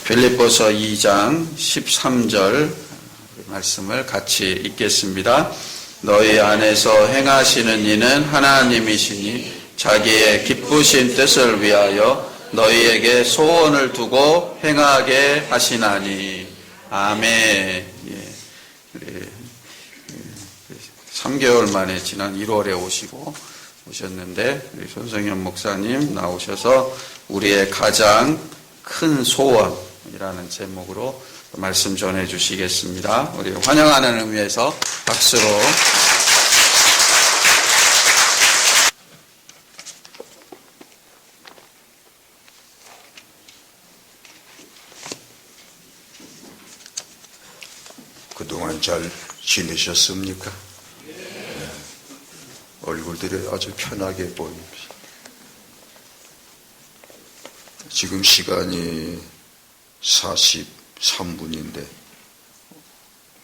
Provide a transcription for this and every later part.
빌립보서 2장 13절 말씀을 같이 읽겠습니다. 너희 안에서 행하시는 이는 하나님이시니 자기의 기쁘신 뜻을 위하여 너희에게 소원을 두고 행하게 하시나니. 아멘. 3개월 만에 지난 1월에 오셨는데 우리 손성현 목사님 나오셔서 우리의 가장 큰 소원이라는 제목으로 말씀 전해 주시겠습니다. 우리 환영하는 의미에서 박수로. 그동안 잘 지내셨습니까? 얼굴들이 아주 편하게 보입니다. 지금 시간이 43분인데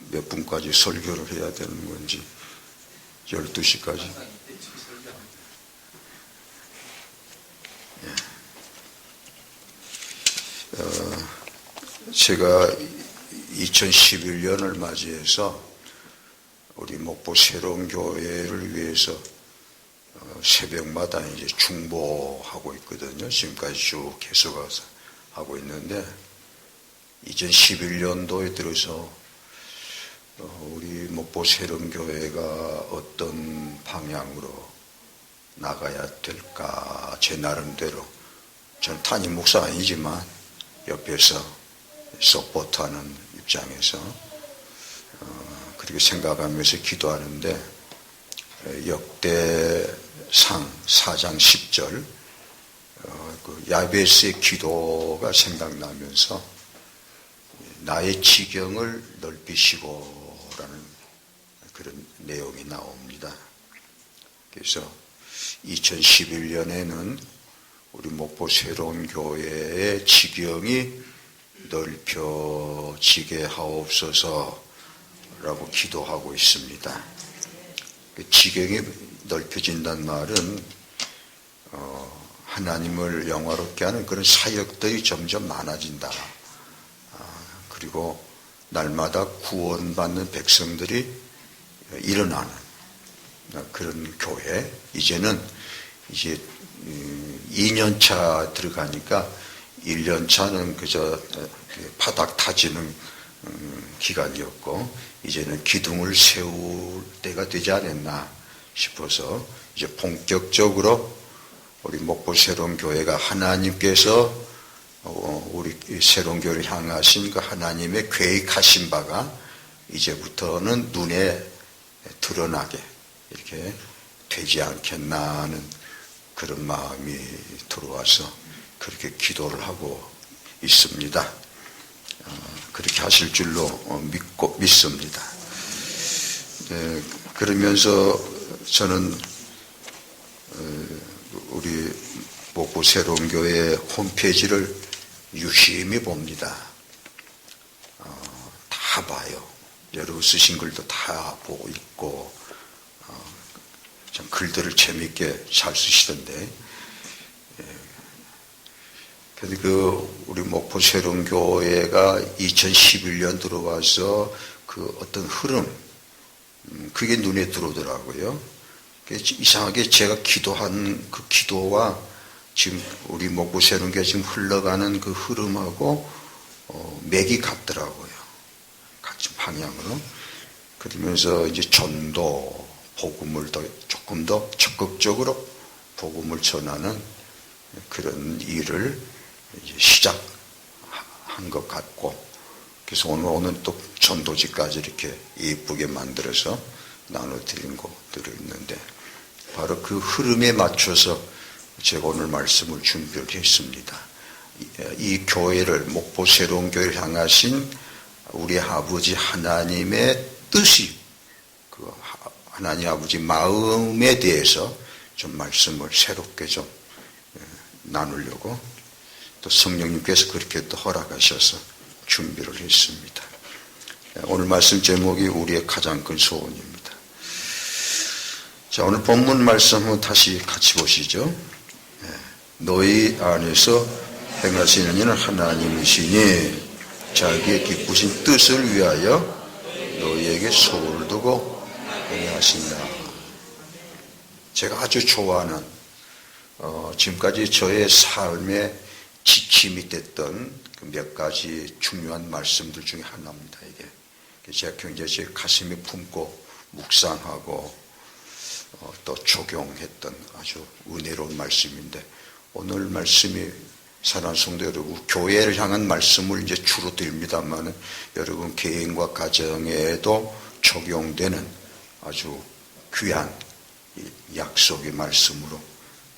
몇 분까지 설교를 해야 되는 건지 12시까지. 제가 2011년을 맞이해서 우리 목포 새로운 교회를 위해서 새벽마다 이제 중보하고 있거든요. 지금까지 쭉 계속해서 하고 있는데 2011년도에 들어서 우리 목포 새로운 교회가 어떤 방향으로 나가야 될까, 제 나름대로, 전 담임 목사 아니지만 옆에서 서포트하는 입장에서 그렇게 생각하면서 기도하는데 역대상 4장 10절 그 야베스의 기도가 생각나면서 나의 지경을 넓히시고라는 그런 내용이 나옵니다. 그래서 2011년에는 우리 목포 새로운 교회의 지경이 넓혀지게 하옵소서 라고 기도하고 있습니다. 지경이 넓혀진다는 말은 하나님을 영화롭게 하는 그런 사역들이 점점 많아진다. 그리고 날마다 구원받는 백성들이 일어나는 그런 교회. 이제는 이제 2년차 들어가니까 1년차는 그저 바닥 타지는 기간이었고 이제는 기둥을 세울 때가 되지 않았나 싶어서 이제 본격적으로 우리 목포 새로운 교회가 하나님께서 우리 새로운 교회를 향하신 그 하나님의 계획하신 바가 이제부터는 눈에 드러나게 이렇게 되지 않겠나 하는 그런 마음이 들어와서 그렇게 기도를 하고 있습니다. 그렇게 하실 줄로 믿습니다. 그러면서 저는 우리 목포 새로운 교회 홈페이지를 유심히 봅니다. 다 봐요. 여러 쓰신 글도 다 보고 있고 참 글들을 재미있게 잘 쓰시던데 근데 우리 목포 새로운 교회가 2011년 들어와서 그 어떤 흐름, 그게 눈에 들어오더라고요. 이상하게 제가 기도한 그 기도와 지금 우리 목포 새로운 교회 지금 흘러가는 그 흐름하고 맥이 같더라고요. 같은 방향으로. 그러면서 이제 전도, 복음을 조금 더 적극적으로 복음을 전하는 그런 일을 이제 시작한 것 같고, 그래서 오늘 또 전도지까지 이렇게 예쁘게 만들어서 나눠드린 것들이 있는데, 바로 그 흐름에 맞춰서 제가 오늘 말씀을 준비를 했습니다. 이 교회를, 목포 새로운 교회를 향하신 우리 아버지 하나님의 뜻이, 그 하나님 아버지 마음에 대해서 좀 말씀을 새롭게 좀 나누려고 또 성령님께서 그렇게 또 허락하셔서 준비를 했습니다. 오늘 말씀 제목이 우리의 가장 큰 소원입니다. 자, 오늘 본문 말씀 한번 다시 같이 보시죠. 너희 안에서 행하시는 이는 하나님이시니 자기의 기쁘신 뜻을 위하여 너희에게 소원을 두고 행하신다. 제가 아주 좋아하는 지금까지 저의 삶의 지킴이 됐던 그 몇 가지 중요한 말씀들 중에 하나입니다. 이게 제가 굉장히 제 가슴에 품고 묵상하고 또 적용했던 아주 은혜로운 말씀인데, 오늘 말씀이 사랑하는 성도 여러분, 교회를 향한 말씀을 이제 주로 드립니다만 여러분 개인과 가정에도 적용되는 아주 귀한 약속의 말씀으로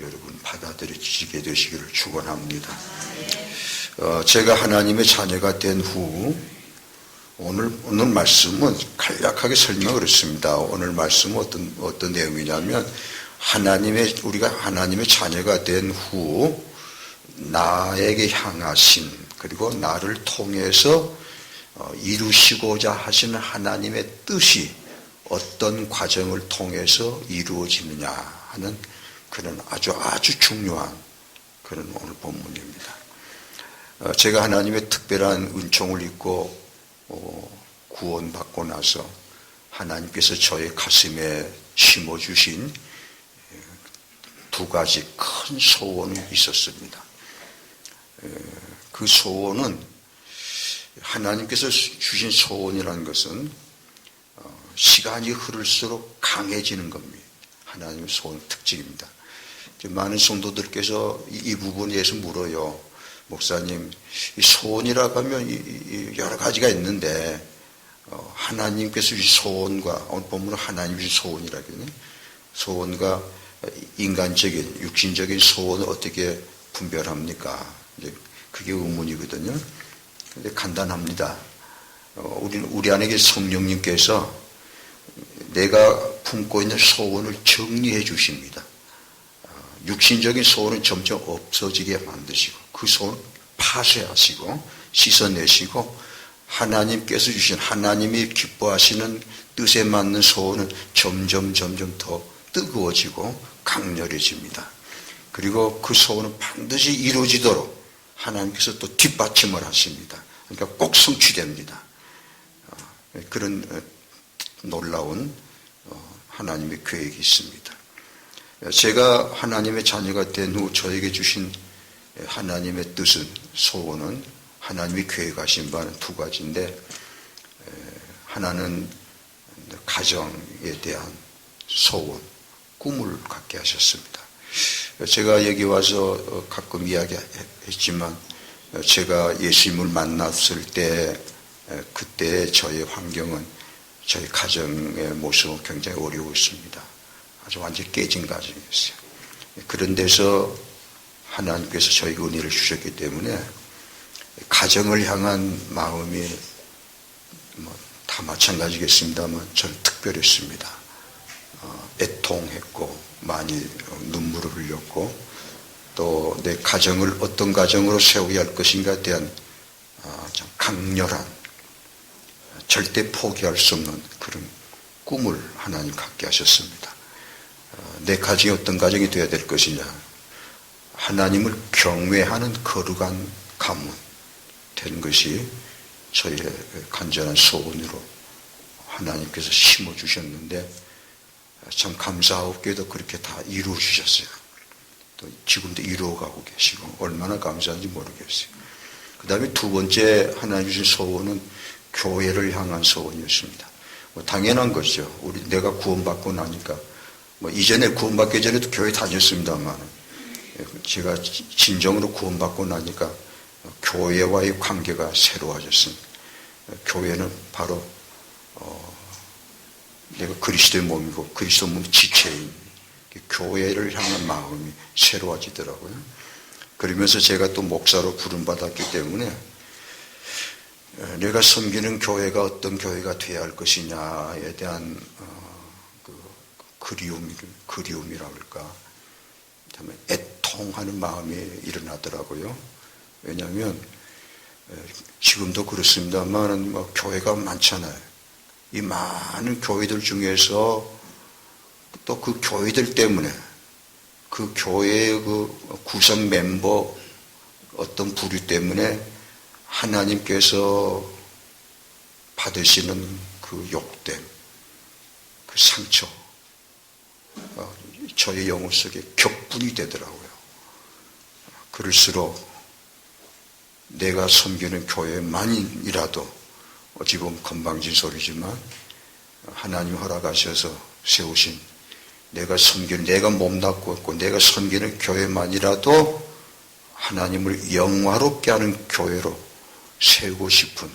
여러분 받아들여지게 되시기를 축원합니다. 제가 하나님의 자녀가 된 후 오늘 말씀은 간략하게 설명을 했습니다. 오늘 말씀은 어떤 내용이냐면, 우리가 하나님의 자녀가 된 후 나에게 향하신, 그리고 나를 통해서 이루시고자 하시는 하나님의 뜻이 어떤 과정을 통해서 이루어지느냐 하는 그런 아주 중요한 그런 오늘 본문입니다. 제가 하나님의 특별한 은총을 입고 구원받고 나서 하나님께서 저의 가슴에 심어주신 두 가지 큰 소원이 있었습니다. 그 소원은, 하나님께서 주신 소원이라는 것은 시간이 흐를수록 강해지는 겁니다. 하나님의 소원 특징입니다. 많은 성도들께서 이 부분에 대해서 물어요. 목사님, 이 소원이라고 하면 여러 가지가 있는데 하나님께서 주신 소원과, 오늘 본문은 하나님이 주신 소원이라고 하거든요. 소원과 인간적인, 육신적인 소원을 어떻게 분별합니까? 이제 그게 의문이거든요. 근데 간단합니다. 우리 안에 성령님께서 내가 품고 있는 소원을 정리해 주십니다. 육신적인 소원은 점점 없어지게 만드시고, 그 소원 파쇄하시고 씻어내시고, 하나님께서 주신, 하나님이 기뻐하시는 뜻에 맞는 소원은 점점 더 뜨거워지고 강렬해집니다. 그리고 그 소원은 반드시 이루어지도록 하나님께서 또 뒷받침을 하십니다. 그러니까 꼭 성취됩니다. 그런 놀라운 하나님의 계획이 있습니다. 제가 하나님의 자녀가 된 후 저에게 주신 하나님의 뜻은, 소원은, 하나님이 계획하신 바는 두 가지인데, 하나는 가정에 대한 소원, 꿈을 갖게 하셨습니다. 제가 여기 와서 가끔 이야기했지만, 제가 예수님을 만났을 때 그때 저의 환경은, 저희 가정의 모습은 굉장히 어려웠습니다. 아주 완전히 깨진 가정이었어요. 그런 데서 하나님께서 저에게 은혜를 주셨기 때문에 가정을 향한 마음이 다 마찬가지겠습니다만 저는 특별했습니다. 애통했고 많이 눈물을 흘렸고, 또 내 가정을 어떤 가정으로 세워야 할 것인가에 대한 참 강렬한, 절대 포기할 수 없는 그런 꿈을 하나님 갖게 하셨습니다. 내 가정이 어떤 가정이 되어야 될 것이냐, 하나님을 경외하는 거룩한 가문 되는 것이 저의 간절한 소원으로 하나님께서 심어주셨는데, 참 감사하게도 그렇게 다 이루어주셨어요. 또 지금도 이루어가고 계시고 얼마나 감사한지 모르겠어요. 그 다음에 두 번째 하나님 주신 소원은 교회를 향한 소원이었습니다. 당연한 거죠. 내가 구원받고 나니까, 이전에 구원받기 전에도 교회 다녔습니다만, 제가 진정으로 구원받고 나니까 교회와의 관계가 새로워졌습니다. 교회는 바로 내가 그리스도의 몸이고 그리스도 몸 지체인 교회를 향한 마음이 새로워지더라고요. 그러면서 제가 또 목사로 부름받았기 때문에 내가 섬기는 교회가 어떤 교회가 되어야 할 것이냐에 대한 그리움이라고 할까, 애통하는 마음이 일어나더라고요. 왜냐하면 지금도 그렇습니다만 교회가 많잖아요. 이 많은 교회들 중에서 또 그 교회들 때문에 그 교회의 그 구성 멤버 어떤 부류 때문에 하나님께서 받으시는 그 욕됨, 그 상처, 저의 영혼 속에 격분이 되더라고요. 그럴수록 내가 섬기는 교회만이라도 어찌 보면 건방진 소리지만 하나님 허락하셔서 세우신 내가 몸담고 있고 내가 섬기는 교회만이라도 하나님을 영화롭게 하는 교회로 세우고 싶은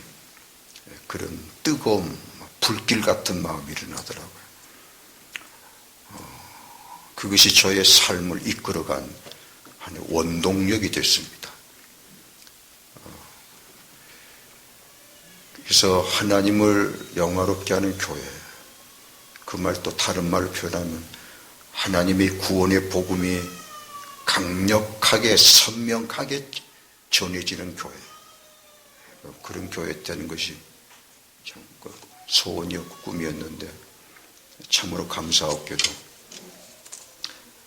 그런 뜨거움, 불길 같은 마음이 일어나더라고요. 그것이 저의 삶을 이끌어간 하나의 원동력이 됐습니다. 그래서 하나님을 영화롭게 하는 교회, 그 말 또 다른 말로 표현하면 하나님의 구원의 복음이 강력하게 선명하게 전해지는 교회, 그런 교회 되는 것이 참 소원이었고 꿈이었는데 참으로 감사하게도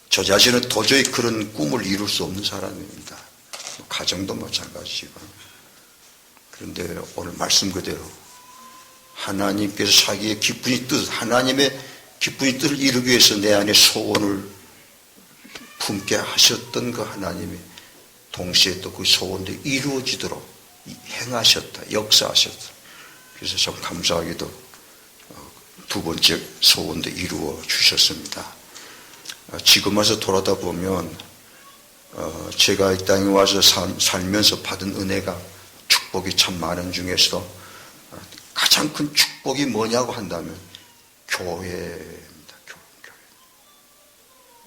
저 자신은 도저히 그런 꿈을 이룰 수 없는 사람입니다. 가정도 마찬가지지만. 그런데 오늘 말씀 그대로 하나님께서 자기의 기쁘신 뜻, 하나님의 기쁘신 뜻을 이루기 위해서 내 안에 소원을 품게 하셨던 그 하나님이 동시에 또 그 소원도 이루어지도록 행하셨다, 역사하셨다. 그래서 참 감사하게도 두 번째 소원도 이루어 주셨습니다. 지금 와서 돌아다 보면 제가 이 땅에 와서 살면서 받은 은혜가 축복이 참 많은 중에서 가장 큰 축복이 뭐냐고 한다면 교회입니다. 교회.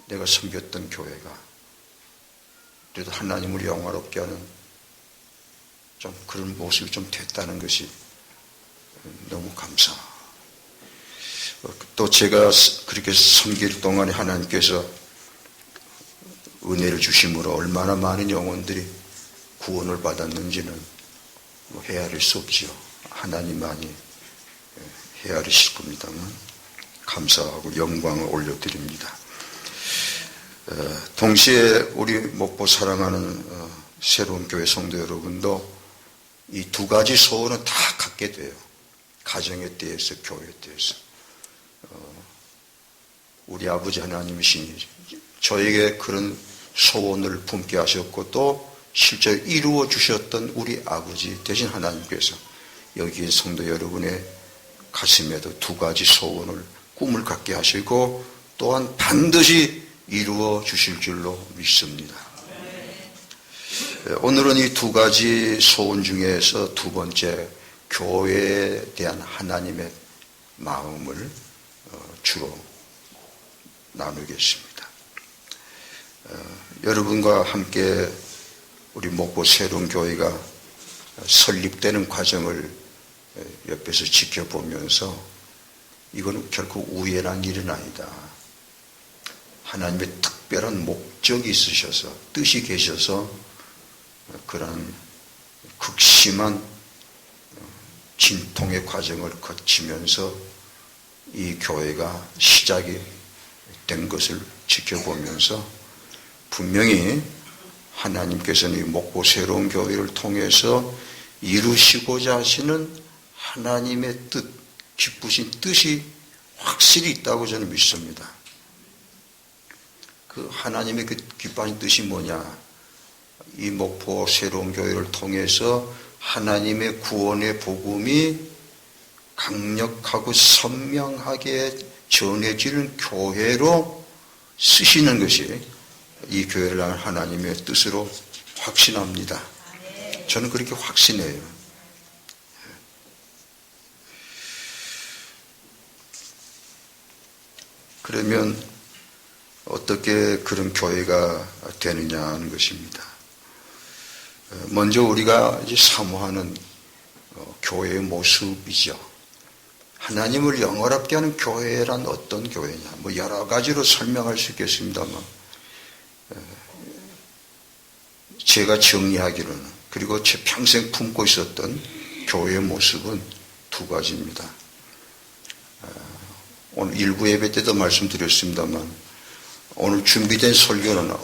내가 섬겼던 교회가 그래도 하나님을 영화롭게 하는 좀 그런 모습이 좀 됐다는 것이 너무 감사. 또 제가 그렇게 섬길 동안에 하나님께서 은혜를 주심으로 얼마나 많은 영혼들이 구원을 받았는지는 헤아릴 수 없지요. 하나님만이 헤아리실 겁니다만 감사하고 영광을 올려드립니다. 동시에 우리 목포 사랑하는 새로운 교회 성도 여러분도 이 두 가지 소원은 다 갖게 돼요. 가정에 대해서, 교회에 대해서. 우리 아버지 하나님이시니 저에게 그런 소원을 품게 하셨고 또 실제 이루어 주셨던 우리 아버지 대신 하나님께서 여기 성도 여러분의 가슴에도 두 가지 소원을 꿈을 갖게 하시고 또한 반드시 이루어 주실 줄로 믿습니다. 오늘은 이 두 가지 소원 중에서 두 번째 교회에 대한 하나님의 마음을 주로 나누겠습니다. 여러분과 함께 우리 목포 새로운 교회가 설립되는 과정을 옆에서 지켜보면서 이거는 결코 우연한 일은 아니다. 하나님의 특별한 목적이 있으셔서 뜻이 계셔서 그런 극심한 진통의 과정을 거치면서 이 교회가 시작이 된 것을 지켜보면서 분명히 하나님께서는 이 목포 새로운 교회를 통해서 이루시고자 하시는 하나님의 뜻, 기쁘신 뜻이 확실히 있다고 저는 믿습니다. 그 하나님의 그 기뻐하신 뜻이 뭐냐? 이 목포 새로운 교회를 통해서 하나님의 구원의 복음이 강력하고 선명하게 전해지는 교회로 쓰시는 것이 이 교회를 향한 하나님의 뜻으로 확신합니다. 저는 그렇게 확신해요. 그러면 어떻게 그런 교회가 되느냐 하는 것입니다. 먼저 우리가 이제 사모하는 교회의 모습이죠. 하나님을 영원롭게 하는 교회란 어떤 교회냐? 뭐 여러 가지로 설명할 수 있겠습니다만 제가 정리하기로는 그리고 제 평생 품고 있었던 교회의 모습은 두 가지입니다. 오늘 일부 예배 때도 말씀드렸습니다만 오늘 준비된 설교는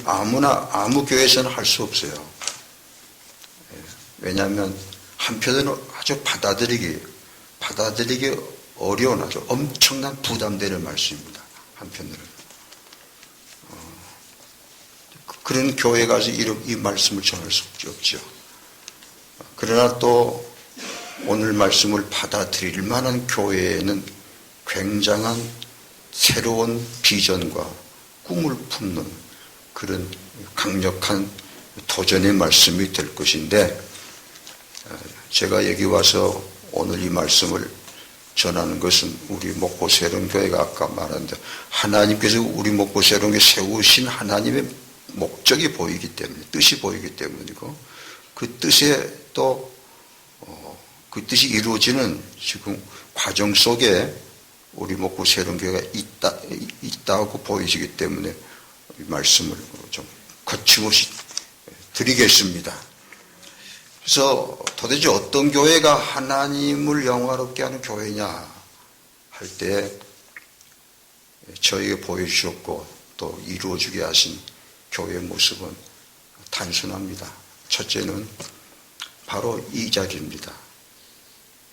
아무 교회에서는 할 수 없어요. 왜냐하면 한편으로는 아주 받아들이기 어려운 아주 엄청난 부담되는 말씀입니다. 한편으로는. 그런 교회 가서 이 말씀을 전할 수 없죠. 그러나 또 오늘 말씀을 받아들일 만한 교회에는 굉장한 새로운 비전과 꿈을 품는 그런 강력한 도전의 말씀이 될 것인데, 제가 여기 와서 오늘 이 말씀을 전하는 것은 우리 목포새롱교회가 아까 말한데 하나님께서 우리 목포새롱교회 세우신 하나님의 목적이 보이기 때문에, 뜻이 보이기 때문이고, 그 뜻에 또 그 뜻이 이루어지는 지금 과정 속에 우리 목포새롱교회가 있다고 보이시기 때문에 이 말씀을 좀 거침없이 드리겠습니다. 그래서 도대체 어떤 교회가 하나님을 영화롭게 하는 교회냐 할 때 저에게 보여주셨고 또 이루어지게 하신 교회의 모습은 단순합니다. 첫째는 바로 이 자리입니다.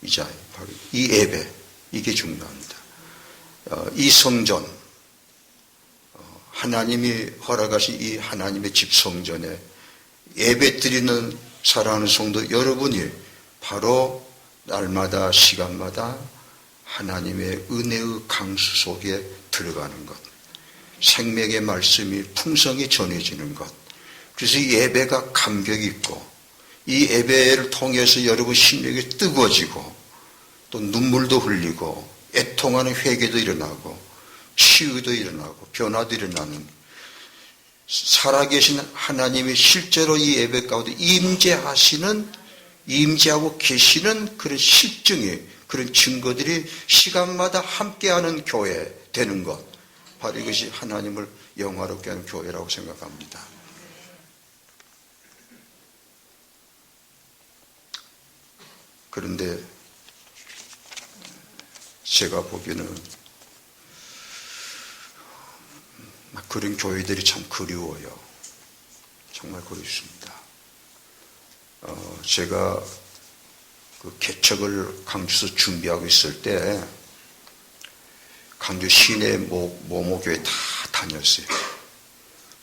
이 자리, 바로 이 예배, 이게 중요합니다. 이 성전, 하나님이 허락하신 이 하나님의 집 성전에 예배 드리는 사랑하는 성도 여러분이 바로 날마다 시간마다 하나님의 은혜의 강수 속에 들어가는 것, 생명의 말씀이 풍성히 전해지는 것, 그래서 이 예배가 감격이 있고 이 예배를 통해서 여러분 심령이 뜨거워지고 또 눈물도 흘리고 애통하는 회개도 일어나고 치유도 일어나고 변화도 일어나는, 살아계신 하나님이 실제로 이 예배 가운데 임재하고 계시는 그런 실증이, 그런 증거들이 시간마다 함께하는 교회 되는 것, 바로 이것이 하나님을 영화롭게 하는 교회라고 생각합니다. 그런데 제가 보기에는 그런 교회들이 참 그리워요. 정말 그립습니다. 제가 그 개척을 강주에서 준비하고 있을 때 강주 시내 모모교회 다 다녔어요.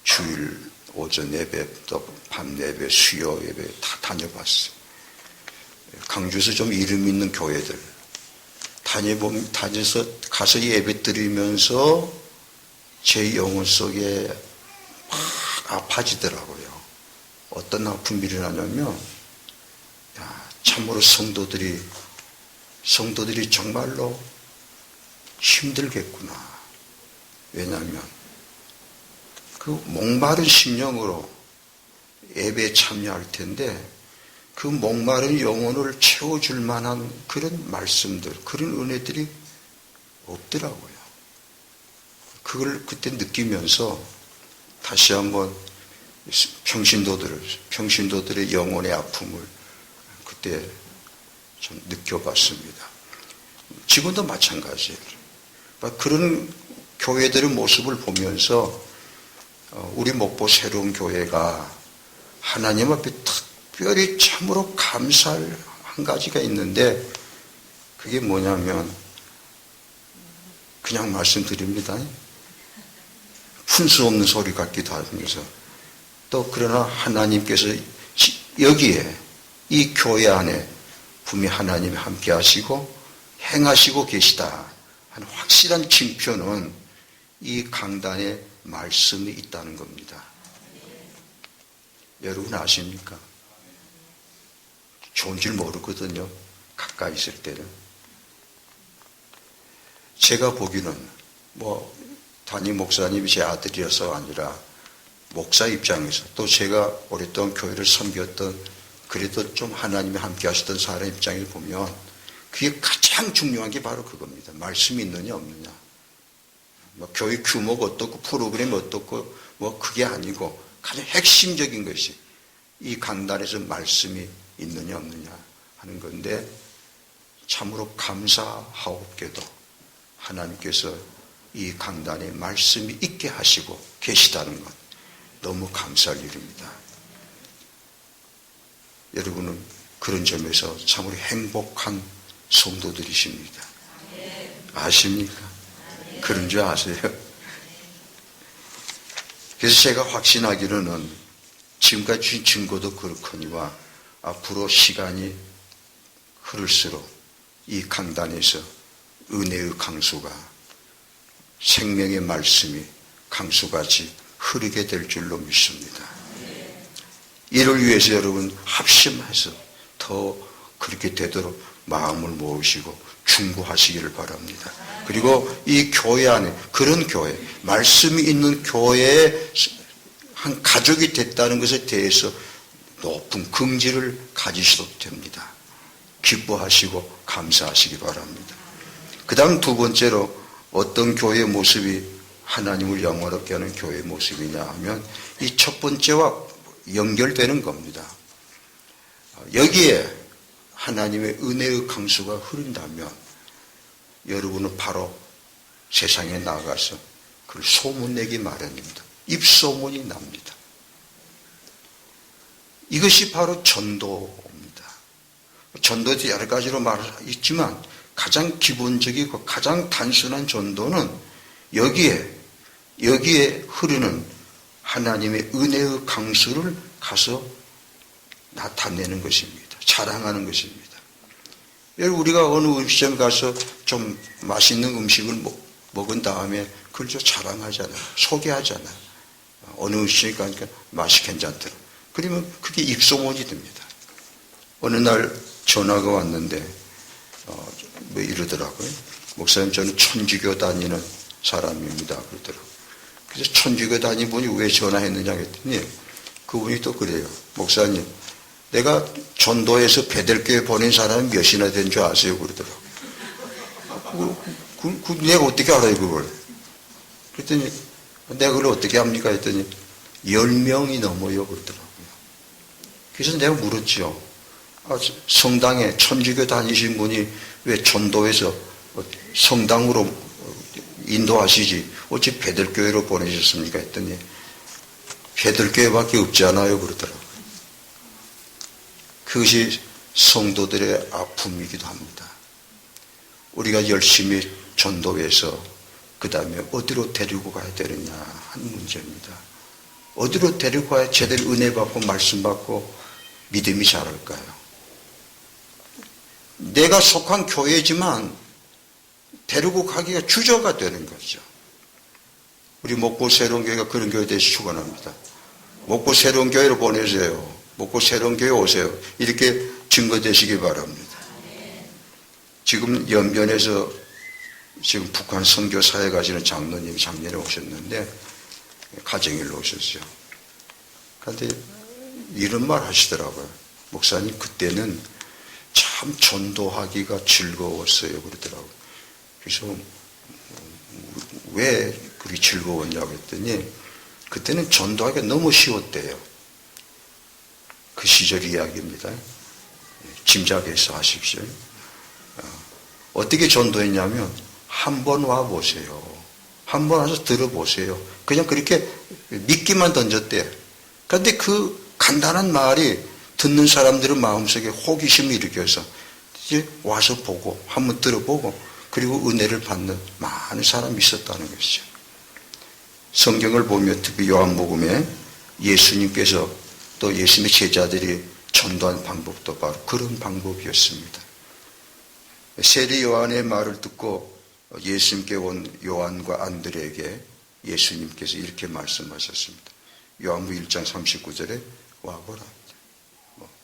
주일 오전 예배, 또 밤 예배, 수요 예배 다 다녀봤어요. 강주에서 좀 이름 있는 교회들 다녀서 가서 예배 드리면서 제 영혼 속에 막 아파지더라고요. 어떤 아픔이 일어나냐면, 참으로 성도들이 정말로 힘들겠구나. 왜냐하면 그 목마른 심령으로 예배에 참여할 텐데 그 목마른 영혼을 채워줄 만한 그런 말씀들, 그런 은혜들이 없더라고요. 그걸 그때 느끼면서 다시 한번 평신도들의 영혼의 아픔을 그때 좀 느껴봤습니다. 지금도 마찬가지예요. 그런 교회들의 모습을 보면서 우리 목포 새로운 교회가 하나님 앞에 특별히 참으로 감사할 한 가지가 있는데, 그게 뭐냐면 그냥 말씀드립니다. 푼수 없는 소리 같기도 하면서, 또 그러나 하나님께서 여기에 이 교회 안에 분명히 하나님이 함께 하시고 행하시고 계시다 하는 확실한 징표는 이 강단에 말씀이 있다는 겁니다. 여러분 아십니까? 좋은 줄 모르거든요. 가까이 있을 때는. 제가 보기는 담임 목사님이 제 아들이어서 아니라 목사 입장에서, 또 제가 오랫동안 교회를 섬겼던, 그래도 좀 하나님이 함께 하셨던 사람 입장에서 보면 그게 가장 중요한 게 바로 그겁니다. 말씀이 있느냐 없느냐. 교회 규모가 어떻고 프로그램이 어떻고 그게 아니고 가장 핵심적인 것이 이 강단에서 말씀이 있느냐 없느냐 하는 건데, 참으로 감사하옵게도 하나님께서 이 강단에 말씀이 있게 하시고 계시다는 것, 너무 감사할 일입니다. 여러분은 그런 점에서 참으로 행복한 성도들이십니다. 아십니까? 그런 줄 아세요? 그래서 제가 확신하기로는 지금까지 주신 증거도 그렇거니와 앞으로 시간이 흐를수록 이 강단에서 은혜의 강수가, 생명의 말씀이 강수같이 흐르게 될 줄로 믿습니다. 이를 위해서 여러분 합심해서 더 그렇게 되도록 마음을 모으시고 충고하시기를 바랍니다. 그리고 이 교회 안에, 그런 교회, 말씀이 있는 교회에 한 가족이 됐다는 것에 대해서 높은 긍지를 가지셔도 됩니다. 기뻐하시고 감사하시기 바랍니다. 그 다음 두 번째로 어떤 교회의 모습이 하나님을 영화롭게 하는 교회의 모습이냐 하면 이 첫 번째와 연결되는 겁니다. 여기에 하나님의 은혜의 강수가 흐른다면 여러분은 바로 세상에 나가서 그걸 소문내기 마련입니다. 입소문이 납니다. 이것이 바로 전도입니다. 전도도 여러 가지로 말했지만 가장 기본적이고 가장 단순한 전도는 여기에 흐르는 하나님의 은혜의 강수를 가서 나타내는 것입니다. 자랑하는 것입니다. 우리가 어느 음식점 가서 좀 맛있는 음식을 먹은 다음에 그걸 좀 자랑하잖아요. 소개하잖아요. 어느 음식점에 가니까 맛이 괜찮더라. 그러면 그게 입소문이 됩니다. 어느 날 전화가 왔는데 뭐 이러더라고요. 목사님, 저는 천주교 다니는 사람입니다. 그러더라고요. 그래서 천주교 다니는 분이 왜 전화했느냐 했더니 그분이 또 그래요. 목사님, 내가 전도에서 베델교회 보낸 사람이 몇이나 된 줄 아세요? 그러더라고요. 내가 어떻게 알아요, 그걸? 그랬더니 내가 그걸 어떻게 합니까? 했더니 10명이 넘어요. 그러더라고요. 그래서 내가 물었죠. 성당에 천주교 다니신 분이 왜 전도해서 성당으로 인도하시지 어찌 베들교회로 보내셨습니까? 했더니 베들교회밖에 없지 않아요. 그러더라고요. 그것이 성도들의 아픔이기도 합니다. 우리가 열심히 전도해서 그 다음에 어디로 데리고 가야 되느냐 하는 문제입니다. 어디로 데리고 가야 제대로 은혜 받고 말씀 받고 믿음이 자랄까요? 내가 속한 교회지만 데리고 가기가 주저가 되는 거죠. 우리 목포 새로운 교회가 그런 교회에 대해서 축원합니다. 목포 새로운 교회로 보내세요. 목포 새로운 교회 오세요. 이렇게 증거되시기 바랍니다. 지금 연변에서 지금 북한 선교사에 가시는 장로님이 작년에 오셨는데 가정일로 오셨어요. 그런데 이런 말 하시더라고요. 목사님, 그때는 참 전도하기가 즐거웠어요. 그러더라고요. 그래서 왜 그렇게 즐거웠냐고 했더니 그때는 전도하기가 너무 쉬웠대요. 그 시절 이야기입니다. 짐작해서 하십시오. 어떻게 전도했냐면 한 번 와보세요. 한 번 와서 들어보세요. 그냥 그렇게 믿기만 던졌대요. 그런데 그 간단한 말이 듣는 사람들의 마음속에 호기심을 일으켜서 이제 와서 보고 한번 들어보고 그리고 은혜를 받는 많은 사람이 있었다는 것이죠. 성경을 보면 특히 요한복음에 예수님께서 또 예수님의 제자들이 전도한 방법도 바로 그런 방법이었습니다. 세례 요한의 말을 듣고 예수님께 온 요한과 안드레에게 예수님께서 이렇게 말씀하셨습니다. 요한복음 1장 39절에 와보라.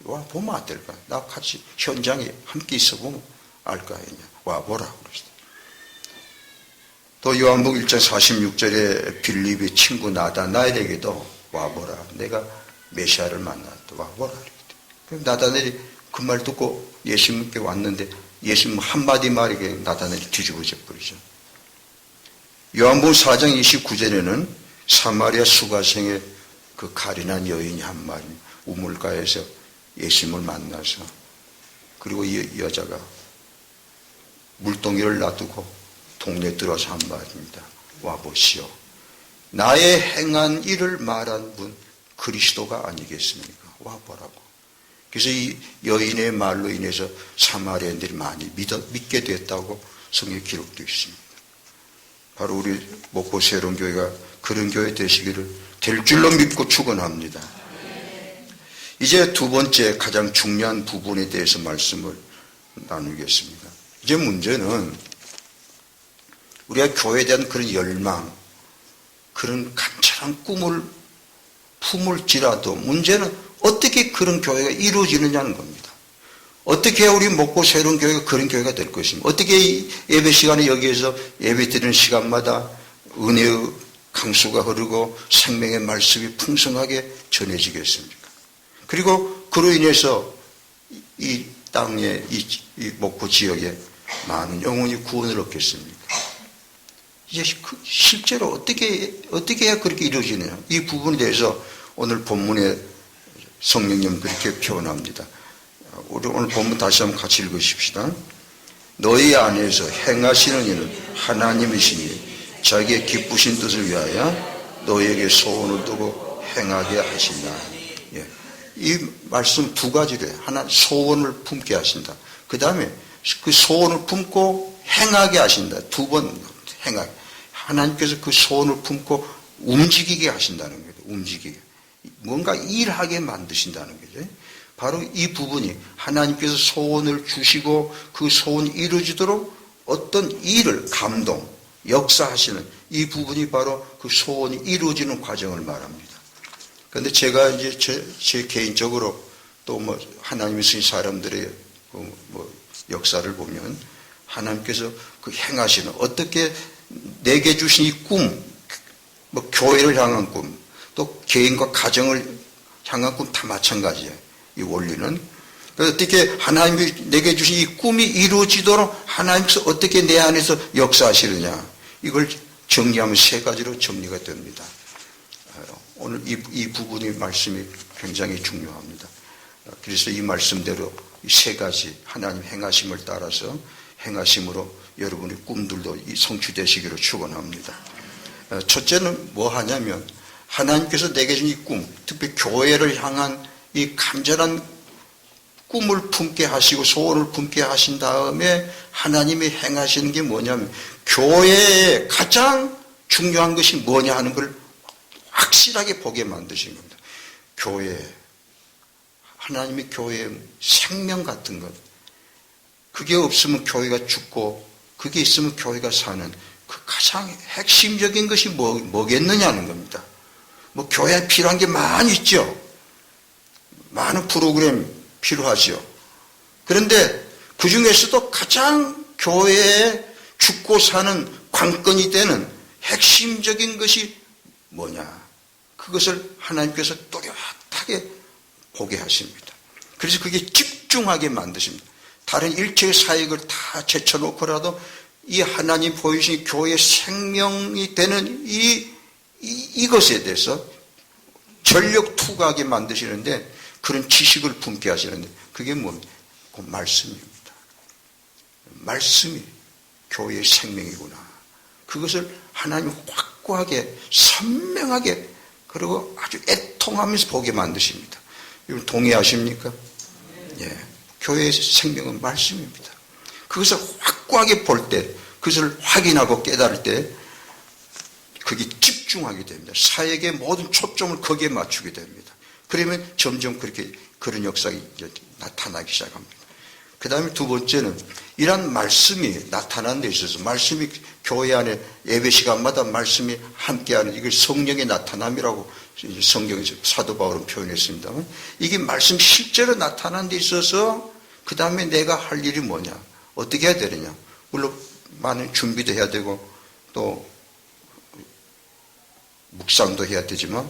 와보면 안 될까? 나 같이 현장에 함께 있어보면 알 거 아니냐. 와보라. 그러시다. 또 요한복음 1장 46절에 빌립의 친구 나다나엘에게도 와보라. 내가 메시아를 만났다. 와보라. 그럼 나다나엘이 그 말 듣고 예수님께 왔는데 예수님 한마디 말에 나다나엘이 뒤집어져 버리죠. 요한복음 4장 29절에는 사마리아 수가성의 그 가련한 여인이 한 말이 우물가에서 예수님을 만나서 그리고 이 여자가 물동이를 놔두고 동네에 들어와서 한 말입니다. 와보시오. 나의 행한 일을 말한 분 그리스도가 아니겠습니까? 와보라고. 그래서 이 여인의 말로 인해서 사마리아인들이 많이 믿게 됐다고 성경에 기록되어 있습니다. 바로 우리 목포 새로운 교회가 그런 교회 되시기를 될 줄로 믿고 축원합니다. 이제 두 번째 가장 중요한 부분에 대해서 말씀을 나누겠습니다. 이제 문제는 우리가 교회에 대한 그런 열망, 그런 간절한 꿈을 품을지라도 문제는 어떻게 그런 교회가 이루어지느냐는 겁니다. 어떻게 해야 우리 목포 새로운 교회가 그런 교회가 될 것입니까? 어떻게 예배 시간에 여기에서 예배 드리는 시간마다 은혜의 강수가 흐르고 생명의 말씀이 풍성하게 전해지겠습니까? 그리고 그로 인해서 이 땅에 이 목포 지역에 많은 영혼이 구원을 얻겠습니까? 이제 실제로 어떻게 해야 그렇게 이루어지느냐, 이 부분에 대해서 오늘 본문에 성령님 그렇게 표현합니다. 우리 오늘 본문 다시 한번 같이 읽으십시다. 너희 안에서 행하시는 이는 하나님이시니 자기의 기쁘신 뜻을 위하여 너희에게 소원을 두고 행하게 하신다. 예. 이 말씀 두 가지로 해요. 하나, 소원을 품게 하신다. 그 다음에 그 소원을 품고 행하게 하신다. 두 번 행하게. 하나님께서 그 소원을 품고 움직이게 하신다는 거예요. 움직이게. 뭔가 일하게 만드신다는 거죠. 바로 이 부분이 하나님께서 소원을 주시고 그 소원이 이루어지도록 어떤 일을 감동, 역사하시는 이 부분이 바로 그 소원이 이루어지는 과정을 말합니다. 그런데 제가 이제 제 개인적으로 또 뭐 하나님이 쓰신 사람들의 뭐 역사를 보면 하나님께서 그 행하시는 어떻게 내게 주신 이 꿈, 뭐 교회를 향한 꿈, 또 개인과 가정을 향한 꿈 다 마찬가지예요. 이 원리는. 그래서 어떻게 하나님이 내게 주신 이 꿈이 이루어지도록 하나님께서 어떻게 내 안에서 역사하시느냐. 이걸 정리하면 세 가지로 정리가 됩니다. 오늘 이 부분의 말씀이 굉장히 중요합니다. 그래서 이 말씀대로 이 세 가지 하나님 행하심을 따라서 행하심으로 여러분의 꿈들도 성취되시기를 축원합니다. 첫째는 뭐 하냐면 하나님께서 내게 준 이 꿈, 특히 교회를 향한 이 간절한 꿈을 품게 하시고 소원을 품게 하신 다음에 하나님이 행하시는 게 뭐냐면 교회에 가장 중요한 것이 뭐냐 하는 걸 확실하게 보게 만드신 겁니다. 교회, 하나님의 교회의 생명 같은 것, 그게 없으면 교회가 죽고 그게 있으면 교회가 사는 그 가장 핵심적인 것이 뭐겠느냐는 겁니다. 뭐 교회에 필요한 게 많이 있죠. 많은 프로그램 필요하죠. 그런데 그 중에서도 가장 교회에 죽고 사는 관건이 되는 핵심적인 것이 뭐냐. 그것을 하나님께서 또렷하게 보게 하십니다. 그래서 그게 집중하게 만드십니다. 다른 일체의 사역을 다 제쳐놓고라도 이 하나님 보이신 교회의 생명이 되는 이것에 대해서 전력 투구하게 만드시는데 그런 지식을 품게 하시는데 그게 뭡니까? 그 말씀입니다. 말씀이 교회의 생명이구나. 그것을 하나님이 확고하게 선명하게 그리고 아주 애통하면서 보게 만드십니다. 여러분 동의하십니까? 예. 교회의 생명은 말씀입니다. 그것을 확고하게 볼 때, 그것을 확인하고 깨달을 때 그게 집중하게 됩니다. 사역의 모든 초점을 거기에 맞추게 됩니다. 그러면 점점 그런 역사가 이제 나타나기 시작합니다. 그 다음에 두 번째는 이런 말씀이 나타나는 데 있어서 말씀이 교회 안에 예배 시간마다 말씀이 함께하는 이걸 성령의 나타남이라고 성경에서 사도 바울은 표현했습니다만 이게 말씀 실제로 나타나는 데 있어서 그 다음에 내가 할 일이 뭐냐 어떻게 해야 되느냐 물론 많은 준비도 해야 되고 또 묵상도 해야 되지만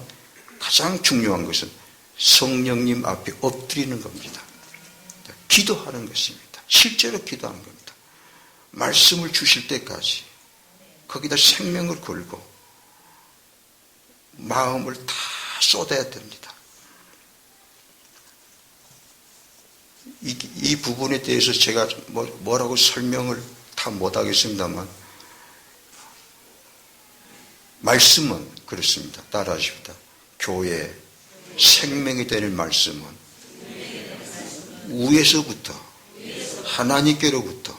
가장 중요한 것은 성령님 앞에 엎드리는 겁니다. 기도하는 것입니다. 실제로 기도하는 겁니다. 말씀을 주실 때까지 거기다 생명을 걸고 마음을 다 쏟아야 됩니다. 이 부분에 대해서 제가 뭐라고 설명을 다 못하겠습니다만 말씀은 그렇습니다. 따라하십니다. 교회의 생명이 되는 말씀은 위에서부터 하나님께로부터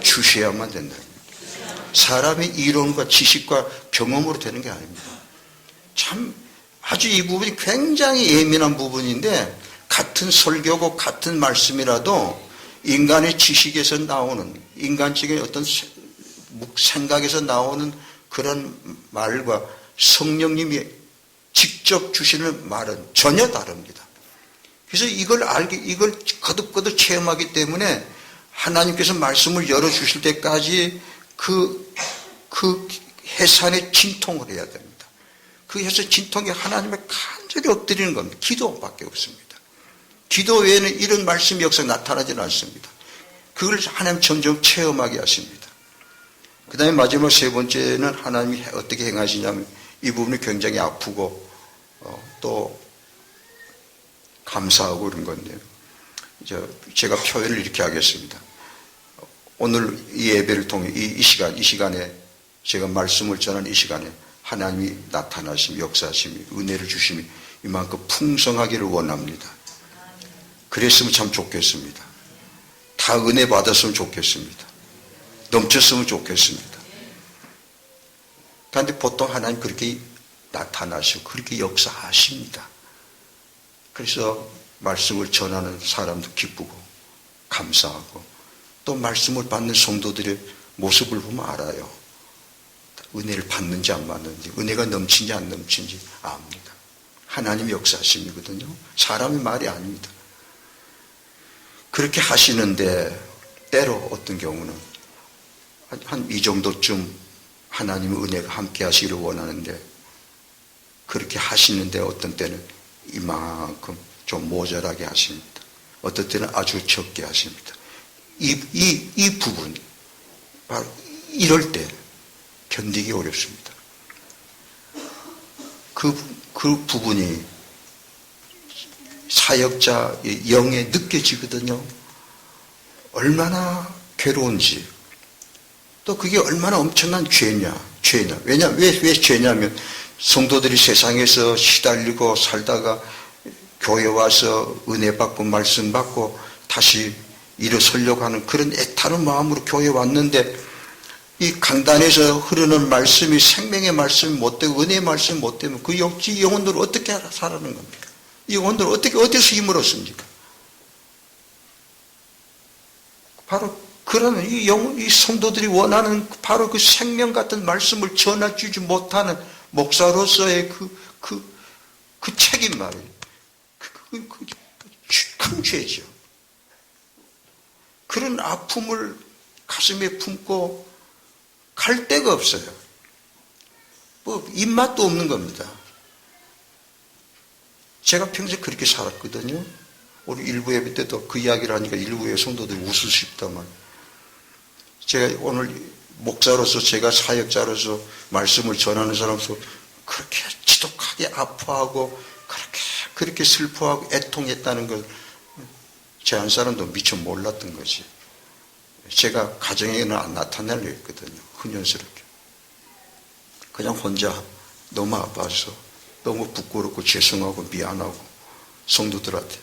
주셔야만 된다. 사람의 이론과 지식과 경험으로 되는 게 아닙니다. 참 아주 이 부분이 굉장히 예민한 부분인데, 같은 설교고 같은 말씀이라도 인간의 지식에서 나오는, 인간적인 어떤 생각에서 나오는 그런 말과 성령님이 직접 주시는 말은 전혀 다릅니다. 그래서 이걸 거듭거듭 체험하기 때문에 하나님께서 말씀을 열어주실 때까지 그 해산에 진통을 해야 됩니다. 그 해산 진통에 하나님의 간절히 엎드리는 겁니다. 기도밖에 없습니다. 기도 외에는 이런 말씀의 역사가 나타나지는 않습니다. 그걸 하나님 점점 체험하게 하십니다. 그 다음에 마지막 세 번째는 하나님이 어떻게 행하시냐면, 이 부분이 굉장히 아프고 또 감사하고 그런 건데요. 제가 표현을 이렇게 하겠습니다. 오늘 이 예배를 통해 이 시간에 제가 말씀을 전하는 이 시간에 하나님이 나타나심이, 역사하심이, 은혜를 주심이 이만큼 풍성하기를 원합니다. 그랬으면 참 좋겠습니다. 다 은혜 받았으면 좋겠습니다. 넘쳤으면 좋겠습니다. 그런데 보통 하나님 그렇게 나타나시고 그렇게 역사하십니다. 그래서 말씀을 전하는 사람도 기쁘고 감사하고, 또 말씀을 받는 성도들의 모습을 보면 알아요. 은혜를 받는지 안 받는지, 은혜가 넘친지 안 넘친지 압니다. 하나님의 역사하심이거든요. 사람의 말이 아닙니다. 그렇게 하시는데 때로 어떤 경우는 한 이 정도쯤 하나님의 은혜가 함께 하시기를 원하는데, 그렇게 하시는데 어떤 때는 이만큼 좀 모자라게 하십니다. 어떤 때는 아주 적게 하십니다. 이 부분, 바로 이럴 때 견디기 어렵습니다. 그 부분이 사역자의 영에 느껴지거든요. 얼마나 괴로운지, 또 그게 얼마나 엄청난 죄냐. 왜 죄냐면, 성도들이 세상에서 시달리고 살다가 교회 와서 은혜 받고 말씀 받고 다시 일어서려고 하는 그런 애타는 마음으로 교회에 왔는데, 이 강단에서 흐르는 말씀이 생명의 말씀이 못 되고 은혜의 말씀이 못 되면 그 영혼들을 어떻게 살아가는 겁니까? 이 영혼들을 어디서 힘을 얻습니까? 바로 그러면 이 성도들이 원하는 바로 그 생명 같은 말씀을 전해주지 못하는 목사로서의 그 책임 말이에요. 큰 죄죠. 그런 아픔을 가슴에 품고 갈 데가 없어요. 입맛도 없는 겁니다. 제가 평생 그렇게 살았거든요. 우리 일부 예배 때도 그 이야기를 하니까 일부의 성도들이 웃을 수 있다만, 제가 오늘 목사로서, 제가 사역자로서 말씀을 전하는 사람으로서 그렇게 지독하게 아파하고 그렇게 슬퍼하고 애통했다는 걸 제 한 사람도 미처 몰랐던 거지. 제가 가정에는 안 나타내려 했거든요. 훈연스럽게. 그냥 혼자 너무 아파서 너무 부끄럽고 죄송하고 미안하고 성도들한테.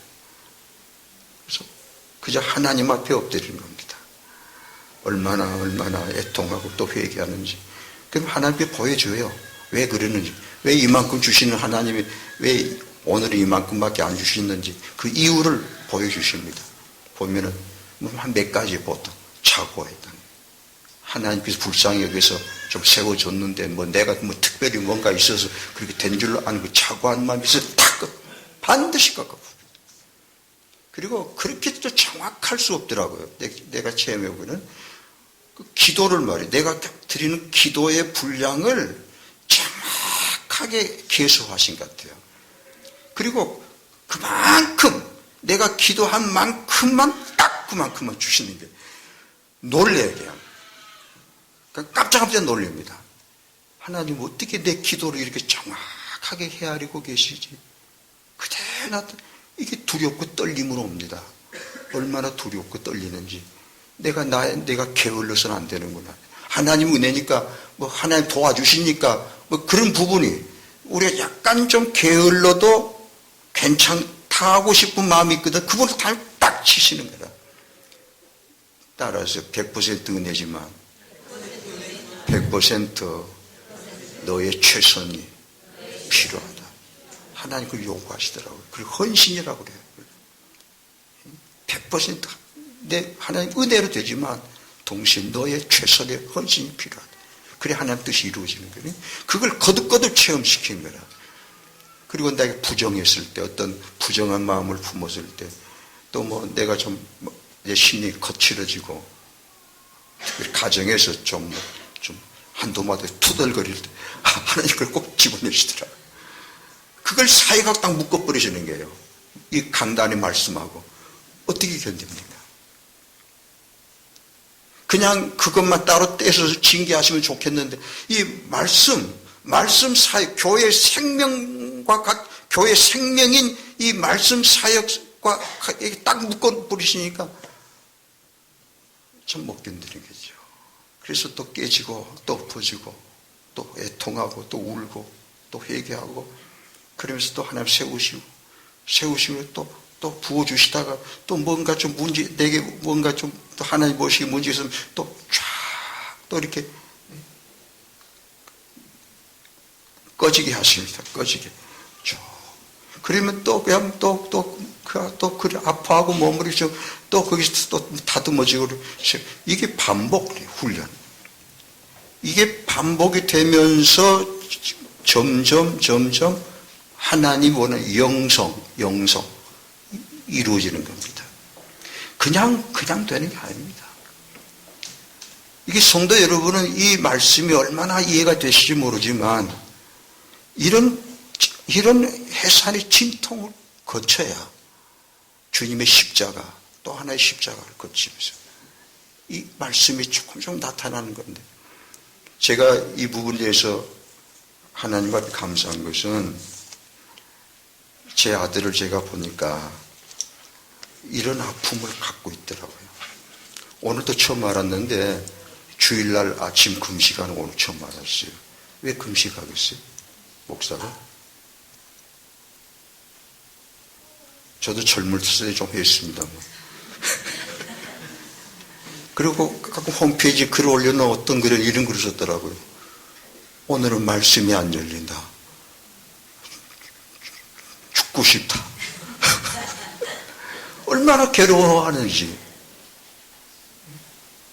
그래서 그저 하나님 앞에 엎드리는 겁니다. 얼마나 애통하고 또 회개하는지. 그럼 하나님께 보여줘요. 왜 그러는지. 왜 이만큼 주시는 하나님이 왜 오늘은 이만큼밖에 안 주시는지 그 이유를 보여주십니다. 보면은 한 몇 가지 보통 착오했다. 하나님께서 불쌍히 여기서 좀 세워줬는데 내가 특별히 뭔가 있어서 그렇게 된 줄로 아는 그 착오한 마음이 있어서 반드시 깎아버려요. 그리고 그렇게 또 정확할 수 없더라고요. 내가 체험해보는 그 기도를 말이에요. 내가 드리는 기도의 분량을 정확하게 계수하신 것 같아요. 그리고 그만큼 내가 기도한 만큼만 딱 그만큼만 주시는 게 놀래게 합니다. 깜짝깜짝 놀랍니다. 하나님 어떻게 내 기도를 이렇게 정확하게 헤아리고 계시지? 그대로 이게 두렵고 떨림으로 옵니다. 얼마나 두렵고 떨리는지. 내가 게을러서는 안 되는구나. 하나님 은혜니까 하나님 도와주시니까 그런 부분이 우리가 약간 좀 게을러도 괜찮다 하고 싶은 마음이 있거든. 그걸 딱 치시는 거다. 따라서 100% 은혜지만 100% 너의 최선이 필요하다. 하나님 그걸 요구하시더라고요. 그걸 헌신이라고 그래요. 100% 하나님 은혜로 되지만 동시에 너의 최선의 헌신이 필요하다. 그래 하나님 뜻이 이루어지는 거예요. 그걸 거듭거듭 체험시킨 거라. 그리고 내가 부정했을 때, 어떤 부정한 마음을 품었을 때, 또 뭐 내가 좀 내 심리 거칠어지고 가정에서 좀 한두 마디 투덜거릴 때 하나님 그걸 꼭 집어내시더라고요. 그걸 사이가 딱 묶어버리시는 거예요. 이 강단의 말씀하고 어떻게 견딥니까? 그냥 그것만 따로 떼서 징계하시면 좋겠는데 이 말씀 사역, 교회 생명과 교회 생명인 이 말씀 사역과 딱 묶어버리시니까 참 못 견디는 거죠. 그래서 또 깨지고 또 엎어지고 또 애통하고 또 울고 또 회개하고 그러면서 또 하나님 세우시면 또 부어주시다가 또 뭔가 좀 내게 뭔가 좀 또 하나님 무엇이 문제 있으면 또 쫙 또 이렇게 꺼지게 하십니다. 꺼지게. 그러면 또 그냥 그래 아파하고 머무르죠. 또 거기서 또 다듬어지고 이게 반복 훈련. 이게 반복이 되면서 점점 하나님 원하는 영성 이루어지는 겁니다. 그냥 되는 게 아닙니다. 이게 성도 여러분은 이 말씀이 얼마나 이해가 되실지 모르지만 이런 해산의 진통을 거쳐야 주님의 십자가 또 하나의 십자가를 거치면서 이 말씀이 조금 나타나는 건데 제가 이 부분에 대해서 하나님 앞에 감사한 것은 제 아들을 제가 보니까 이런 아픔을 갖고 있더라고요. 오늘도 처음 알았는데 주일날 아침 금식하는 오늘 처음 알았어요. 왜 금식하겠어요? 목사가? 저도 젊을 때 좀 했습니다만. 그리고 가끔 홈페이지에 글을 올려놓은 어떤 글은 이런 글을 썼더라고요. 오늘은 말씀이 안 열린다. 죽고 싶다. 얼마나 괴로워하는지.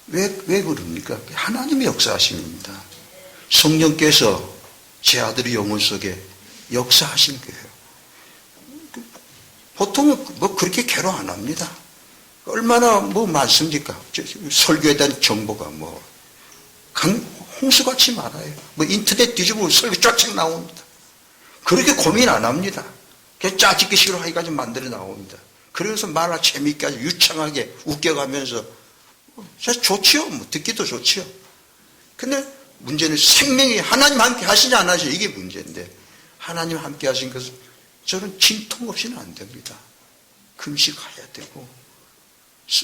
왜 그럽니까? 하나님의 역사하신 겁니다. 성령께서 제 아들의 영혼 속에 역사하신 거예요. 보통은 뭐 그렇게 괴로워 안 합니다. 얼마나 뭐 많습니까? 설교에 대한 정보가 홍수같이 많아요. 인터넷 뒤집으면 설교 쫙쫙 나옵니다. 그렇게 고민 안 합니다. 그냥 짜집기 식으로 하기까지 만들어 나옵니다. 그래서 말을 재미있게 아주 유창하게 웃겨가면서 좋지요. 듣기도 좋지요. 근데 문제는 생명이 하나님 함께 하시냐 안 하시냐 이게 문제인데 하나님 함께 하신 것은 저는 진통 없이는 안 됩니다. 금식해야 되고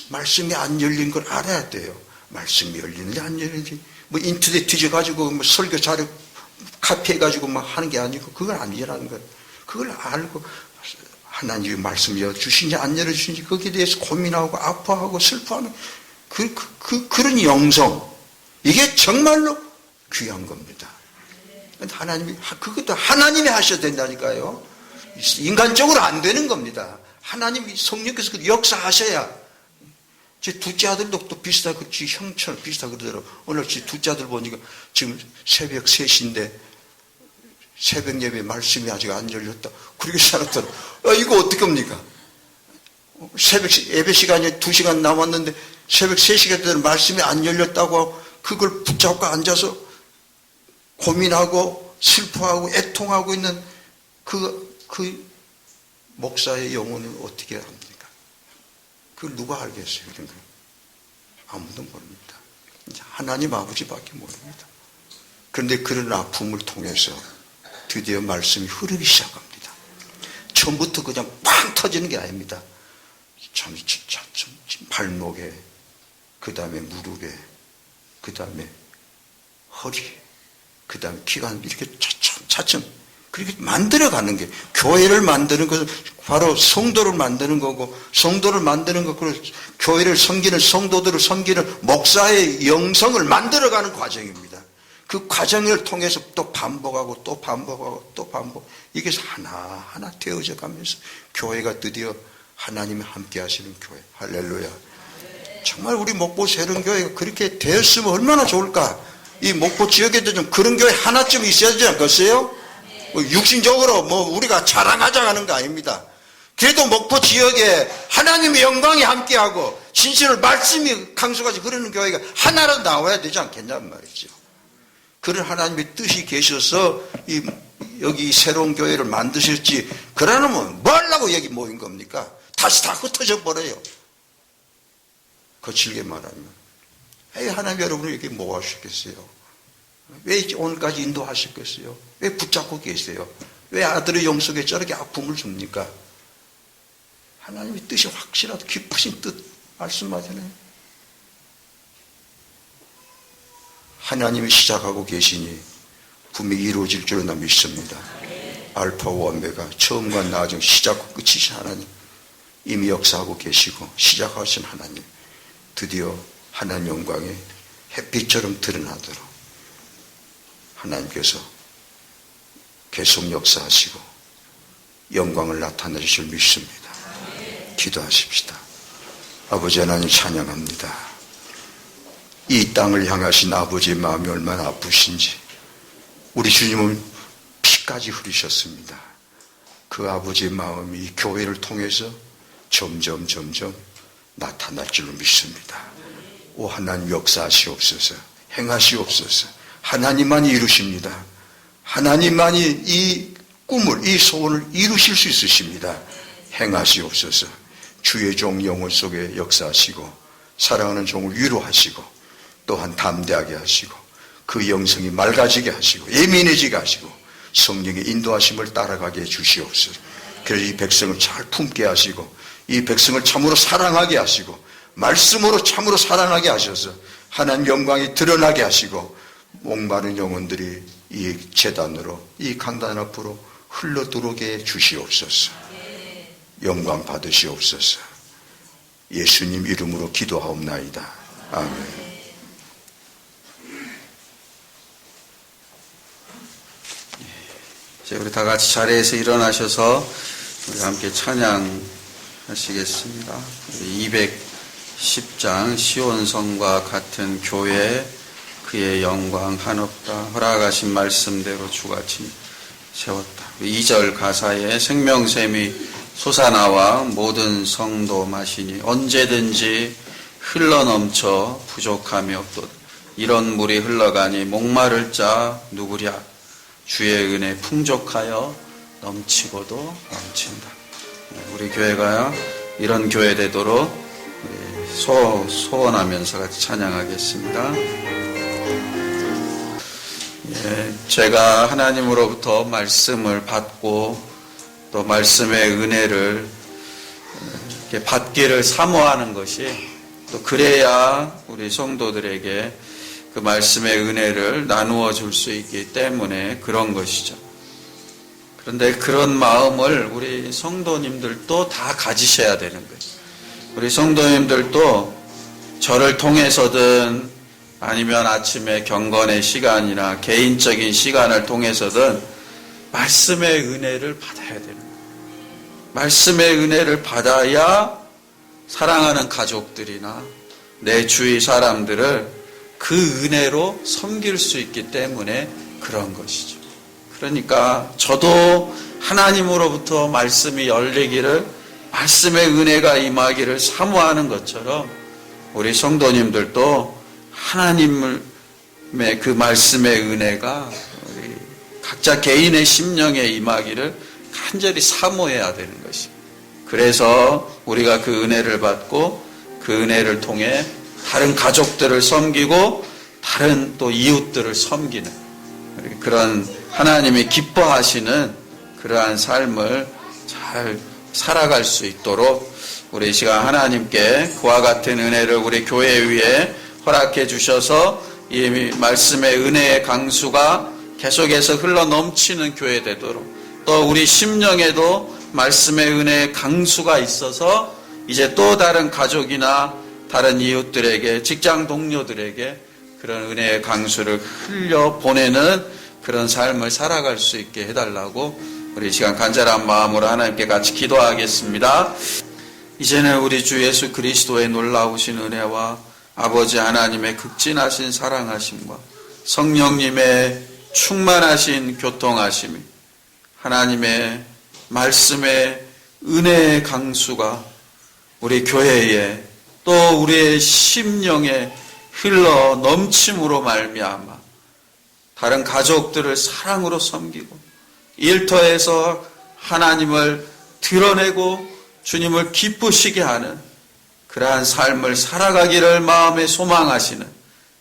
말씀이 안 열린 걸 알아야 돼요. 말씀이 열리는지 안 열리는지 인터넷 뒤져가지고 설교 자료 카피해가지고 하는 게 아니고 그걸 아니라는 거예요. 그걸 알고 하나님의 말씀 열어주시는지 안 열어주시는지 거기에 대해서 고민하고 아파하고 슬퍼하는 그런 영성 이게 정말로 귀한 겁니다. 하나님이 그것도 하나님이 하셔야 된다니까요. 인간적으로 안 되는 겁니다. 하나님이 성령께서 그 역사하셔야. 제 둘째 아들도 또 비슷하고 지 형처럼 비슷하고 그러더라고요. 오늘 제 둘째 아들 보니까 지금 새벽 3시인데 새벽 예배 말씀이 아직 안 열렸다. 그렇게 살았더라. 이거 어떡합니까? 새벽 예배 시간이 2시간 남았는데 새벽 3시가 되면 말씀이 안 열렸다고 그걸 붙잡고 앉아서 고민하고 슬퍼하고 애통하고 있는 그 목사의 영혼을 어떻게 합니까? 그걸 누가 알겠어요? 이런 거. 아무도 모릅니다. 하나님 아버지밖에 모릅니다. 그런데 그런 아픔을 통해서 드디어 말씀이 흐르기 시작합니다. 처음부터 그냥 팡 터지는 게 아닙니다. 참 발목에, 그 다음에 무릎에, 그 다음에 허리, 그 다음에 기관 이렇게 차츰 그렇게 만들어가는 게, 교회를 만드는 것은 바로 성도를 만드는 거고, 성도를 만드는 것, 그리고 교회를 섬기는 성도들을 섬기는 목사의 영성을 만들어가는 과정입니다. 그 과정을 통해서 또 반복하고 또 반복하고 또 반복, 이게 하나하나 되어져 가면서 교회가 드디어 하나님이 함께 하시는 교회. 할렐루야. 정말 우리 목포 세련교회가 그렇게 되었으면 얼마나 좋을까. 이 목포 지역에도 좀 그런 교회 하나쯤 있어야 되지 않겠어요? 육신적으로 우리가 자랑하자 하는 거 아닙니다. 그래도 목포 지역에 하나님의 영광이 함께하고 진실을 말씀이 강수같이 흐르는 교회가 하나라도 나와야 되지 않겠냐는 말이죠. 그런 하나님의 뜻이 계셔서 여기 새로운 교회를 만드셨지, 그러면 뭐 하려고 여기 모인 겁니까? 다시 다 흩어져 버려요. 거칠게 말하면. 왜 하나님 여러분을 이렇게 모아주셨겠어요? 왜 오늘까지 인도하셨겠어요? 왜 붙잡고 계세요? 왜 아들의 영속에 저렇게 아픔을 줍니까? 하나님의 뜻이 확실하고 깊으신 뜻 말씀하잖아요. 하나님이 시작하고 계시니 분명히 이루어질 줄로 나 믿습니다. 알파와 오메가, 처음과 나중, 시작과 끝이신 하나님, 이미 역사하고 계시고 시작하신 하나님, 드디어 하나님 영광이 햇빛처럼 드러나도록 하나님께서 계속 역사하시고 영광을 나타내실 줄 믿습니다. 기도하십시다. 아버지 하나님 찬양합니다. 이 땅을 향하신 아버지의 마음이 얼마나 아프신지, 우리 주님은 피까지 흘리셨습니다. 그 아버지의 마음이 이 교회를 통해서 점점 나타날 줄로 믿습니다. 오 하나님 역사하시옵소서, 행하시옵소서. 하나님만이 이루십니다. 하나님만이 이 꿈을, 이 소원을 이루실 수 있으십니다. 행하시옵소서. 주의 종 영혼 속에 역사하시고 사랑하는 종을 위로하시고 또한 담대하게 하시고 그 영성이 맑아지게 하시고 예민해지게 하시고 성령의 인도하심을 따라가게 해주시옵소서. 그래서 이 백성을 잘 품게 하시고 이 백성을 참으로 사랑하게 하시고 말씀으로 참으로 사랑하게 하셔서 하나님 영광이 드러나게 하시고 목마른 영혼들이 이 제단으로, 이 강단 앞으로 흘러 들어오게 해주시옵소서. 영광 받으시옵소서. 예수님 이름으로 기도하옵나이다. 아멘. 이제 우리 다 같이 자리에서 일어나셔서 우리 함께 찬양하시겠습니다. 210장 시온성과 같은 교회, 그의 영광 한없다. 허락하신 말씀대로 주같이 세웠다. 2절 가사에 생명샘이 솟아나와 모든 성도 마시니 언제든지 흘러넘쳐 부족함이 없도다. 이런 물이 흘러가니 목마를 자 누구랴. 주의 은혜 풍족하여 넘치고도 넘친다. 우리 교회가 이런 교회 되도록 소원하면서 같이 찬양하겠습니다. 제가 하나님으로부터 말씀을 받고 또 말씀의 은혜를 이렇게 받기를 사모하는 것이, 또 그래야 우리 성도들에게 그 말씀의 은혜를 나누어 줄 수 있기 때문에 그런 것이죠. 그런데 그런 마음을 우리 성도님들도 다 가지셔야 되는 거예요. 우리 성도님들도 저를 통해서든 아니면 아침에 경건의 시간이나 개인적인 시간을 통해서든 말씀의 은혜를 받아야 되는 거예요. 말씀의 은혜를 받아야 사랑하는 가족들이나 내 주위 사람들을 그 은혜로 섬길 수 있기 때문에 그런 것이죠. 그러니까 저도 하나님으로부터 말씀이 열리기를, 말씀의 은혜가 임하기를 사모하는 것처럼 우리 성도님들도 하나님의 그 말씀의 은혜가 우리 각자 개인의 심령에 임하기를 간절히 사모해야 되는 것입니다. 그래서 우리가 그 은혜를 받고 그 은혜를 통해 다른 가족들을 섬기고 다른 또 이웃들을 섬기는 그런 하나님이 기뻐하시는 그러한 삶을 잘 살아갈 수 있도록 우리 이 시간 하나님께 그와 같은 은혜를 우리 교회 위에 허락해 주셔서 이 말씀의 은혜의 강수가 계속해서 흘러 넘치는 교회 되도록, 또 우리 심령에도 말씀의 은혜의 강수가 있어서 이제 또 다른 가족이나 다른 이웃들에게, 직장 동료들에게 그런 은혜의 강수를 흘려 보내는 그런 삶을 살아갈 수 있게 해달라고 우리 이 시간 간절한 마음으로 하나님께 같이 기도하겠습니다. 이제는 우리 주 예수 그리스도의 놀라우신 은혜와 아버지 하나님의 극진하신 사랑하심과 성령님의 충만하신 교통하심이, 하나님의 말씀의 은혜의 강수가 우리 교회에 또 우리의 심령에 흘러 넘침으로 말미암아 다른 가족들을 사랑으로 섬기고 일터에서 하나님을 드러내고 주님을 기쁘시게 하는 그러한 삶을 살아가기를 마음에 소망하시는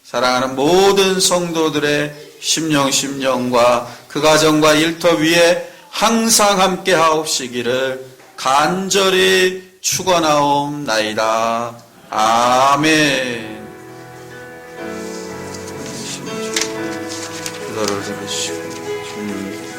사랑하는 모든 성도들의 심령과 그 가정과 일터 위에 항상 함께 하옵시기를 간절히 축원하옵나이다. 아멘. 기도를 들으시고 주님